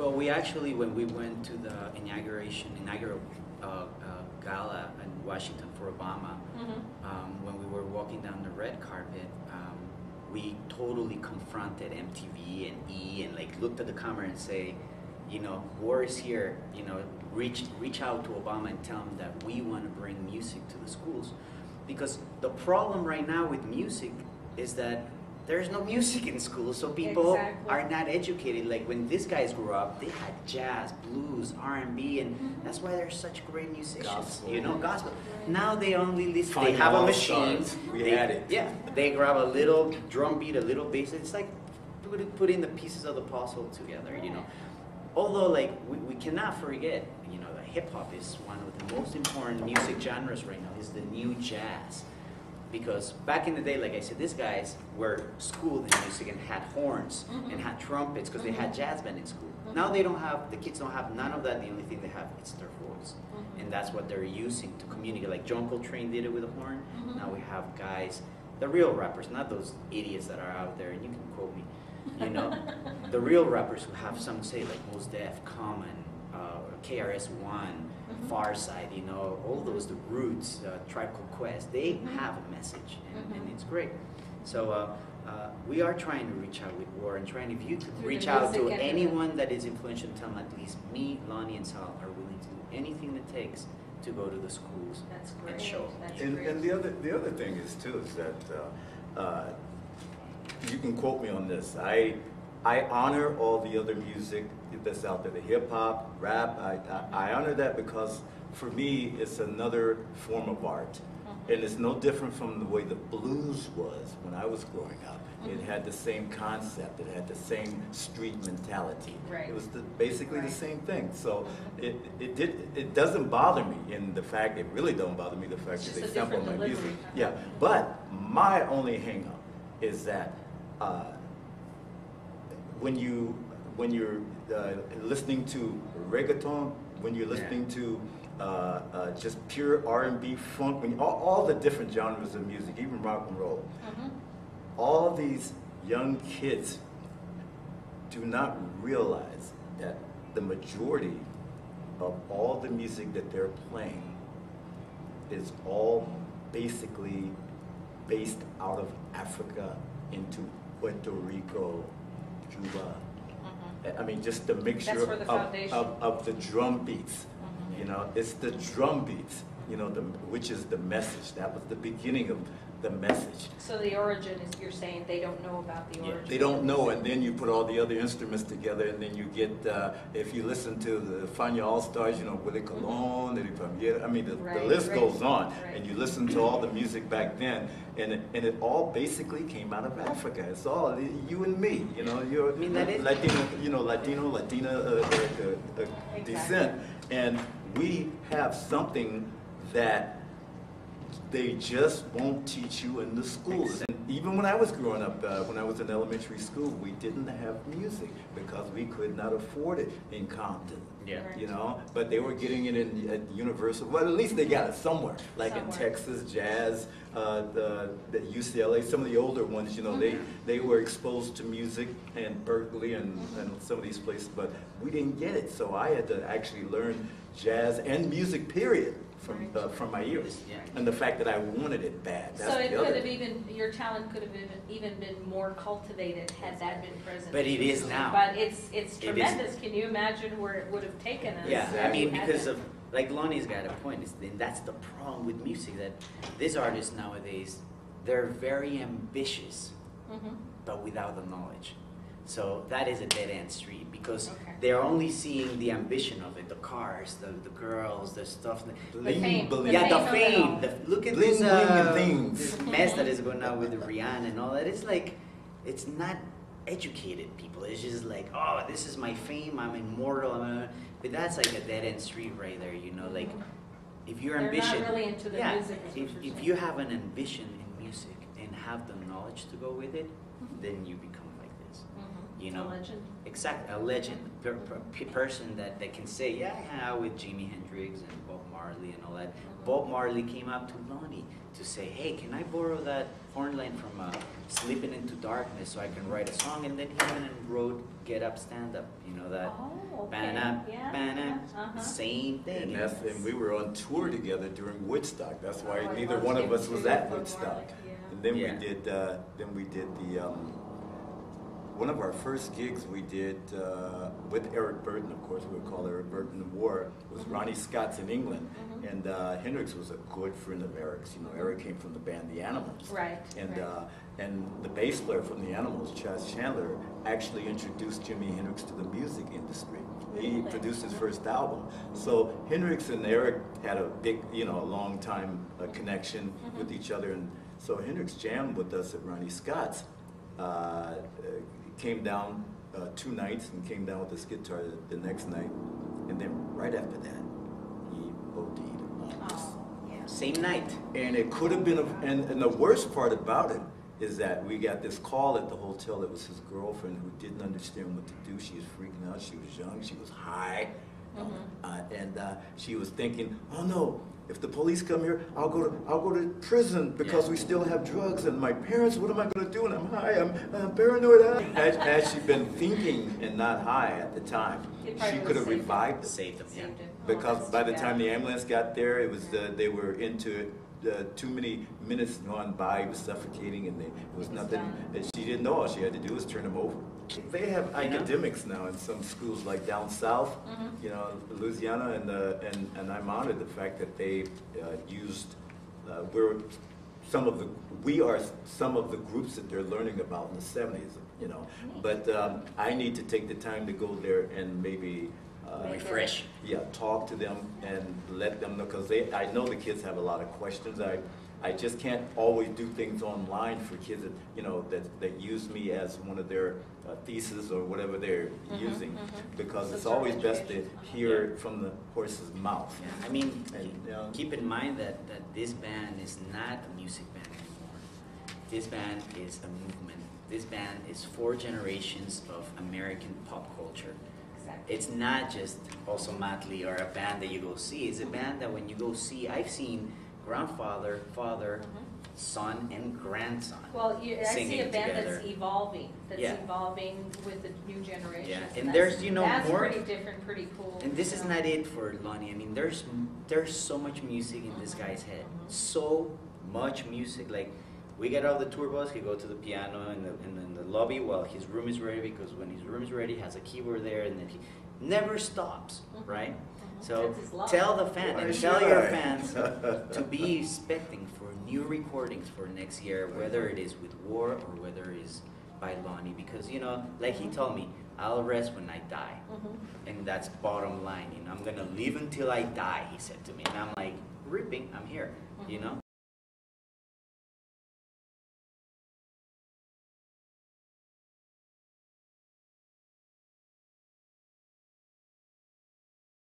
Well, we actually, when we went to the inaugural gala in Washington for Obama, when we were walking down the red carpet, we totally confronted MTV and E and like looked at the camera and say, you know, war is here, you know, reach out to Obama and tell him that we want to bring music to the schools. Because the problem right now with music is that there's no music in school, so people are not educated. Like when these guys grew up, they had jazz, blues, R&B, and that's why they're such great musicians. Gospel. You know, gospel. Now they only listen. They have a machine. We had it. Yeah, they grab a little drum beat, a little bass. It's like putting the pieces of the puzzle together. You know, although like we cannot forget, you know, that hip hop is one of the most important music genres right now. Is the new jazz. Because back in the day, like I said, these guys were schooled in music and had horns and had trumpets because they had jazz band in school. Now they don't have, the kids don't have none of that. The only thing they have is their voice. And that's what they're using to communicate. Like John Coltrane did it with a horn. Now we have guys, the real rappers, not those idiots that are out there, and you can quote me, you know, the real rappers who have some say, like Mos Def, Common, KRS-One, Far Side, you know, all those, the Roots, Tribe Called Quest, they have a message, and it's great. So we are trying to reach out with War and trying, if you could reach out to anyone that is influential, tell them at least me, Lonnie, and Sal are willing to do anything it takes to go to the schools and show. And the other thing is too is that you can quote me on this. I honor all the other music that's out there, the hip hop, rap. I honor that because for me it's another form of art, and it's no different from the way the blues was when I was growing up. It had the same concept. It had the same street mentality. It was basically the same thing. So it doesn't bother me in the fact, it really don't bother me the fact that they sample my music. Yeah, but my only hang up is that when you're listening to reggaeton, when you're listening to just pure R&B, funk, when all the different genres of music, even rock and roll, all these young kids do not realize that the majority of all the music that they're playing is all basically based out of Africa into Puerto Rico, Cuba. I mean, just the mixture of the drum beats. You know, it's the drum beats, you know, which is the message. That was the beginning of the message. So the origin is, you're saying they don't know about the origin. They don't know, and then you put all the other instruments together, and then you get, if you listen to the Fania All-Stars, you know, Willie Colon, I mean, the list goes on, and you listen to all the music back then, and it all basically came out of Africa. It's all you and me, you know, you're Latino, you know, Latina descent, and we have something that they just won't teach you in the schools. And even when I was growing up, when I was in elementary school, we didn't have music because we could not afford it in Compton. You know, but they were getting it at Universal. Well, at least they got it somewhere, like in Texas, jazz, the UCLA, some of the older ones, you know, they were exposed to music, and Berkeley and some of these places, but we didn't get it. So I had to actually learn jazz and music, period, from my ears, and the fact that I wanted it bad. That's so it could have even, your talent could have even been more cultivated had that been present. But it is now. But it's tremendous. Can you imagine where it would have taken us? Yeah, I mean, because of, like Lonnie's got a point, and that's the problem with music, that these artists nowadays, they're very ambitious, but without the knowledge. So that is a dead-end street, because they're only seeing the ambition of it, the cars, the girls, the stuff. The fame. The fame. Look at this mess that is going on with Rihanna and all that. It's like, it's not educated people. It's just like, oh, this is my fame, I'm immortal. But that's like a dead-end street right there, you know, like, if you're ambitious. They're not really into the music. If you have an ambition in music and have the knowledge to go with it, then you become like this. you know. A legend. Exactly, a legend, person that can say, yeah, I hang out with Jimi Hendrix and Bob Marley and all that. Bob Marley came up to Lonnie to say, hey, can I borrow that horn line from Sleeping into Darkness so I can write a song? And then he went and wrote Get Up, Stand Up, you know that. Oh, okay. Ba-na, Yeah, ba-na, yeah. same thing. And we were on tour together during Woodstock. That's why Oh, I neither love one of him us was too, at Bob Woodstock. Marley, yeah. And then Yeah. we did the one of our first gigs we did with Eric Burden, of course. We would call Eric Burden the War. Was Ronnie Scott's in England, and Hendrix was a good friend of Eric's. You know, Eric came from the band The Animals, Right. And right. and the bass player from The Animals, Chas Chandler, actually introduced Jimi Hendrix to the music industry. He Really? produced his first album. So Hendrix and Eric had a big, you know, a long time connection with each other, and so Hendrix jammed with us at Ronnie Scott's. Came down 2 nights and came down with his guitar the next night, and then right after that, he OD'd on us. Oh, yeah. Same night. And it could have been, and the worst part about it is that we got this call at the hotel. It was his girlfriend who didn't understand what to do. She was freaking out. She was young. She was high. And she was thinking, oh no, if the police come here, I'll go to prison because we still have drugs. And my parents, what am I going to do? And I'm high. I'm paranoid. Had she been thinking and not high at the time, It probably she could have would've saved revived it. Saved them, yeah. Saved it. Oh, Because that's by too the time bad. the ambulance got there, it was they were into it. Too many minutes gone by, he was suffocating, and it was He was nothing. done. And she didn't know. All she had to do was turn him over. They have You know? academics now in some schools, like down south, you know, Louisiana, and I'm honored the fact that they used. We are some of the groups that they're learning about in the 70s, you know. But I need to take the time to go there and maybe. Refresh. Yeah, talk to them and let them know, because I know the kids have a lot of questions. I just can't always do things online for kids that, you know, that use me as one of their thesis or whatever they're using, because Some it's sort of always best to education. hear it from the horse's mouth. Yeah, I mean, And, keep in mind that this band is not a music band anymore. This band is a movement. This band is 4 generations of American pop culture. Exactly. It's not just also Motley or a band that you go see. It's a band that when you go see, I've seen grandfather, father, son, and grandson Well, I see a singing band together. that's evolving, Yeah. with the new generation. Yeah, So and that's- there's, you know, that's more- pretty different, pretty cool. And this is you know. not it for Lonnie. I mean, there's so much music in this guy's head. So much music. Like, we get out of the tour bus, he go to the piano in the lobby while his room is ready, because when his room is ready, he has a keyboard there, and then he never stops, right? So That's his love. tell the fan Why and should tell your I? fans to be expecting for new recordings for next year, whether it is with War or whether it is by Lonnie, because, you know, like he told me, I'll rest when I die. And that's bottom line, you know, I'm gonna live until I die, he said to me. And I'm like, ripping, I'm here, you know?